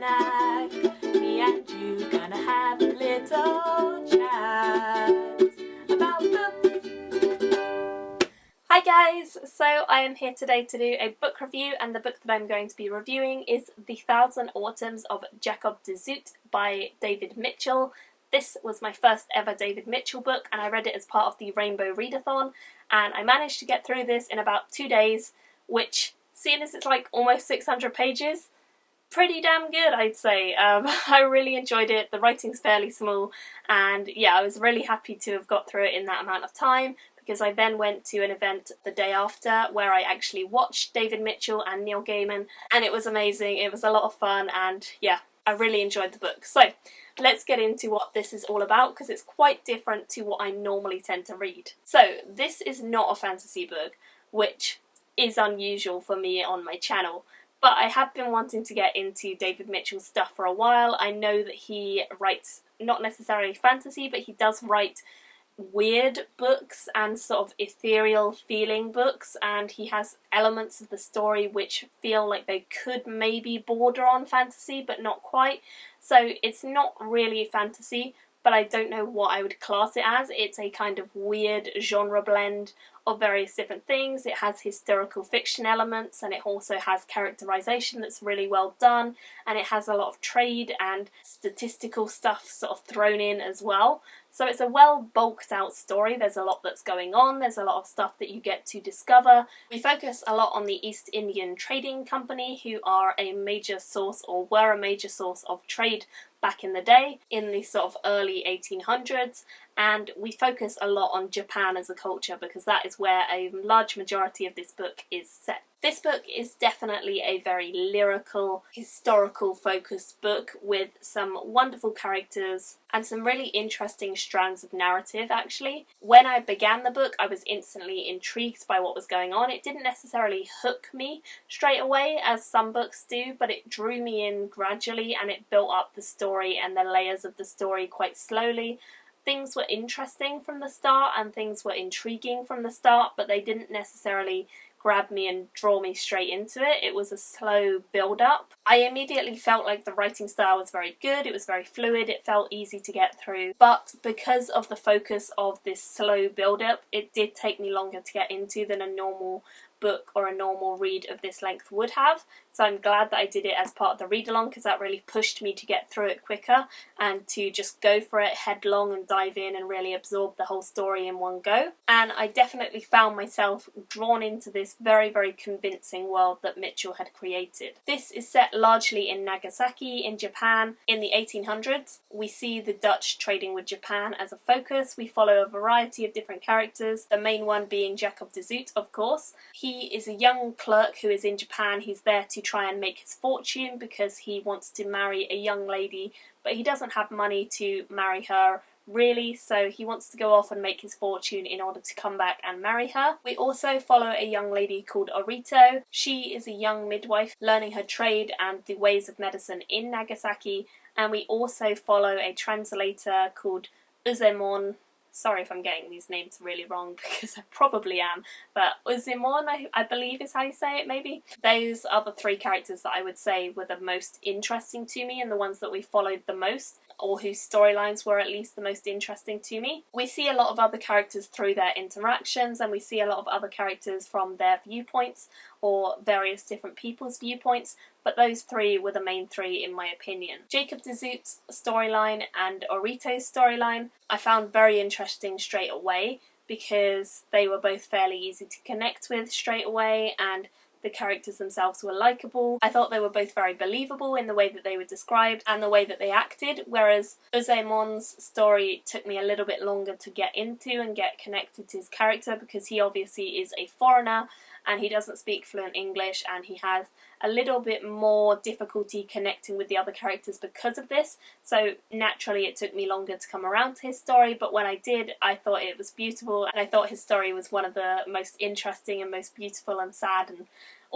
snack. Me and you gonna have a little chat about books. Hi guys, so I am here today to do a book review, and the book that I'm going to be reviewing is The Thousand Autumns of Jacob de Zoet by David Mitchell. This was my first ever David Mitchell book, and I read it as part of the Rainbow Readathon, and I managed to get through this in about 2 days, which, seeing as it's like almost 600 pages, pretty damn good, I'd say. I really enjoyed it. The writing's fairly small, and yeah, I was really happy to have got through it in that amount of time, because I then went to an event the day after where I actually watched David Mitchell and Neil Gaiman, and it was amazing. It was a lot of fun, and yeah, I really enjoyed the book. So let's get into what this is all about, because it's quite different to what I normally tend to read. So this is not a fantasy book, which is unusual for me on my channel, but I have been wanting to get into David Mitchell's stuff for a while. I know that he writes not necessarily fantasy, but he does write weird books and sort of ethereal feeling books, and he has elements of the story which feel like they could maybe border on fantasy but not quite. So it's not really fantasy, but I don't know what I would class it as. It's a kind of weird genre blend of various different things. It has historical fiction elements, and it also has characterization that's really well done, and it has a lot of trade and statistical stuff sort of thrown in as well. So it's a well bulked out story. There's a lot that's going on, there's a lot of stuff that you get to discover. We focus a lot on the East Indian Trading Company, who are a major source, or were a major source of trade back in the day, in the sort of early 1800s, and we focus a lot on Japan as a culture because that is where a large majority of this book is set. This book is definitely a very lyrical, historical focused book with some wonderful characters and some really interesting strands of narrative actually. When I began the book, I was instantly intrigued by what was going on. It didn't necessarily hook me straight away as some books do, but it drew me in gradually, and it built up the story and the layers of the story quite slowly. Things were interesting from the start and things were intriguing from the start, but they didn't necessarily grab me and draw me straight into it. It was a slow build-up. I immediately felt like the writing style was very good, it was very fluid, it felt easy to get through, but because of the focus of this slow build-up, it did take me longer to get into than a normal book or a normal read of this length would have. So I'm glad that I did it as part of the read-along, because that really pushed me to get through it quicker and to just go for it headlong and dive in and really absorb the whole story in one go. And I definitely found myself drawn into this very, very convincing world that Mitchell had created. This is set largely in Nagasaki in Japan in the 1800s. We see the Dutch trading with Japan as a focus. We follow a variety of different characters, the main one being Jacob de Zoet, of course. He is a young clerk who is in Japan. He's there to try and make his fortune because he wants to marry a young lady, but he doesn't have money to marry her really, so he wants to go off and make his fortune in order to come back and marry her. We also follow a young lady called Orito. She is a young midwife learning her trade and the ways of medicine in Nagasaki, and we also follow a translator called Uzaemon. Sorry if I'm getting these names really wrong, because I probably am, but Uzaemon, I believe is how you say it, maybe. Those are the three characters that I would say were the most interesting to me and the ones that we followed the most, or whose storylines were at least the most interesting to me. We see a lot of other characters through their interactions, and we see a lot of other characters from their viewpoints, or various different people's viewpoints, but those three were the main three in my opinion. Jacob de Zoet's storyline and Orito's storyline I found very interesting straight away, because they were both fairly easy to connect with straight away, and the characters themselves were likeable. I thought they were both very believable in the way that they were described and the way that they acted, whereas Uzaemon's story took me a little bit longer to get into and get connected to his character, because he obviously is a foreigner and he doesn't speak fluent English, and he has a little bit more difficulty connecting with the other characters because of this, so naturally it took me longer to come around to his story, but when I did, I thought it was beautiful, and I thought his story was one of the most interesting and most beautiful and sad and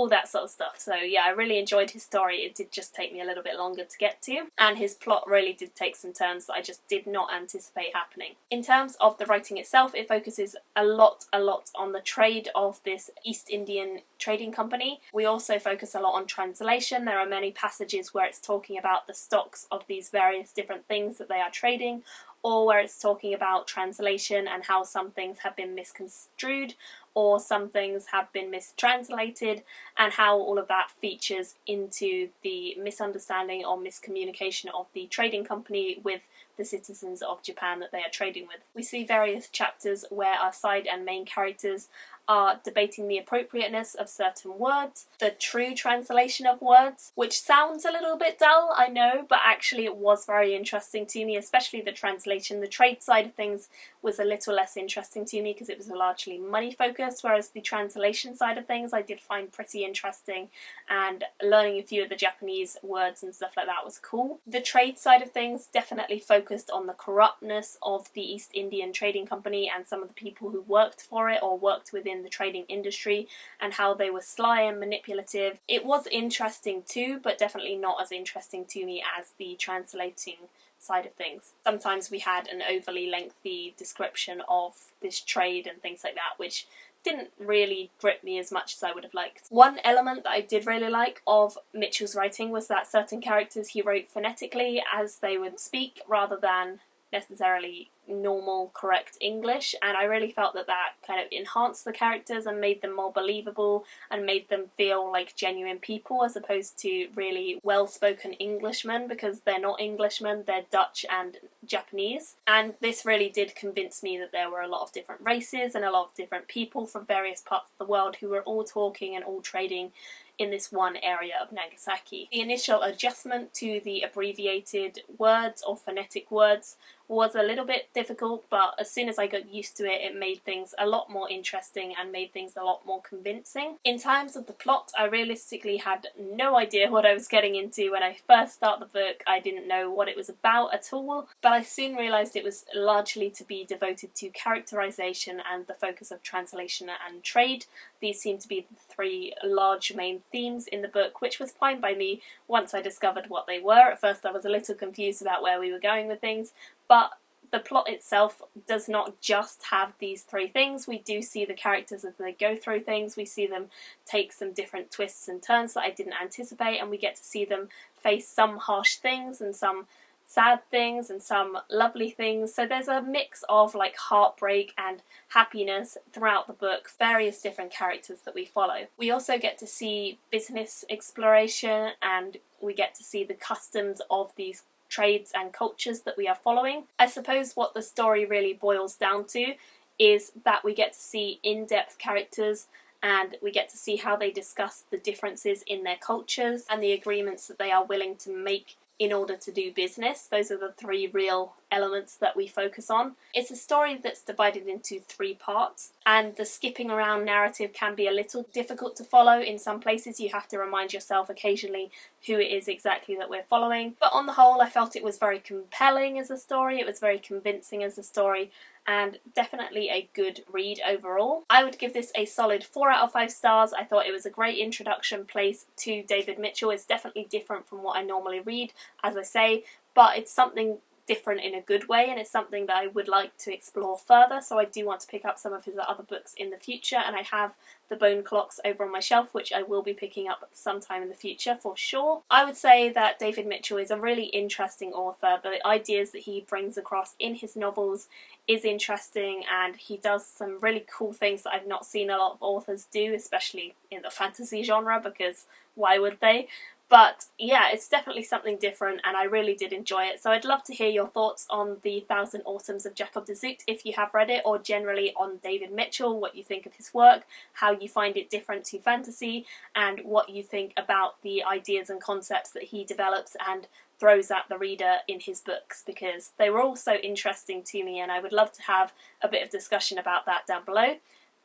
all that sort of stuff. So yeah, I really enjoyed his story. It did just take me a little bit longer to get to, and his plot really did take some turns that I just did not anticipate happening. In terms of the writing itself, it focuses a lot on the trade of this East Indian trading company. We also focus a lot on translation. There are many passages where it's talking about the stocks of these various different things that they are trading, or where it's talking about translation and how some things have been misconstrued or some things have been mistranslated, and how all of that features into the misunderstanding or miscommunication of the trading company with the citizens of Japan that they are trading with. We see various chapters where our side and main characters are debating the appropriateness of certain words, the true translation of words, which sounds a little bit dull, I know, but actually it was very interesting to me, especially the translation. The trade side of things was a little less interesting to me because it was largely money focused, whereas the translation side of things I did find pretty interesting, and learning a few of the Japanese words and stuff like that was cool. The trade side of things definitely focused on the corruptness of the East Indian Trading Company and some of the people who worked for it or worked within the trading industry, and how they were sly and manipulative. It was interesting too, but definitely not as interesting to me as the translating side of things. Sometimes we had an overly lengthy description of this trade and things like that, which didn't really grip me as much as I would have liked. One element that I did really like of Mitchell's writing was that certain characters he wrote phonetically as they would speak rather than necessarily normal correct English, and I really felt that that kind of enhanced the characters and made them more believable and made them feel like genuine people as opposed to really well-spoken Englishmen, because they're not Englishmen, they're Dutch and Japanese. And this really did convince me that there were a lot of different races and a lot of different people from various parts of the world who were all talking and all trading in this one area of Nagasaki. The initial adjustment to the abbreviated words or phonetic words was a little bit difficult, but as soon as I got used to it, it made things a lot more interesting and made things a lot more convincing. In terms of the plot, I realistically had no idea what I was getting into. When I first started the book, I didn't know what it was about at all, but I soon realised it was largely to be devoted to characterisation and the focus of translation and trade. These seem to be the three large main themes in the book, which was fine by me once I discovered what they were. At first I was a little confused about where we were going with things, but the plot itself does not just have these three things. We do see the characters as they go through things. We see them take some different twists and turns that I didn't anticipate, and we get to see them face some harsh things and some sad things and some lovely things. So there's a mix of like heartbreak and happiness throughout the book, various different characters that we follow. We also get to see business exploration, and we get to see the customs of these trades and cultures that we are following. I suppose what the story really boils down to is that we get to see in-depth characters, and we get to see how they discuss the differences in their cultures and the agreements that they are willing to make in order to do business. Those are the three real elements that we focus on. It's a story that's divided into three parts, and the skipping around narrative can be a little difficult to follow. In some places you have to remind yourself occasionally who it is exactly that we're following, but on the whole I felt it was very compelling as a story, it was very convincing as a story, and definitely a good read overall. I would give this a solid 4 out of 5 stars. I thought it was a great introduction place to David Mitchell. It's definitely different from what I normally read, as I say, but it's something different in a good way, and it's something that I would like to explore further, so I do want to pick up some of his other books in the future, and I have the Bone Clocks over on my shelf, which I will be picking up sometime in the future for sure. I would say that David Mitchell is a really interesting author. The ideas that he brings across in his novels is interesting, and he does some really cool things that I've not seen a lot of authors do, especially in the fantasy genre, because why would they? But yeah, it's definitely something different, and I really did enjoy it. So I'd love to hear your thoughts on the Thousand Autumns of Jacob de Zoet if you have read it, or generally on David Mitchell, what you think of his work, how you find it different to fantasy, and what you think about the ideas and concepts that he develops and throws at the reader in his books, because they were all so interesting to me, and I would love to have a bit of discussion about that down below.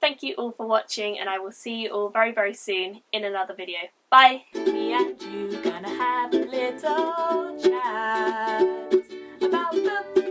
Thank you all for watching, and I will see you all very, very soon in another video. Bye! Me and you gonna have a little chat about books.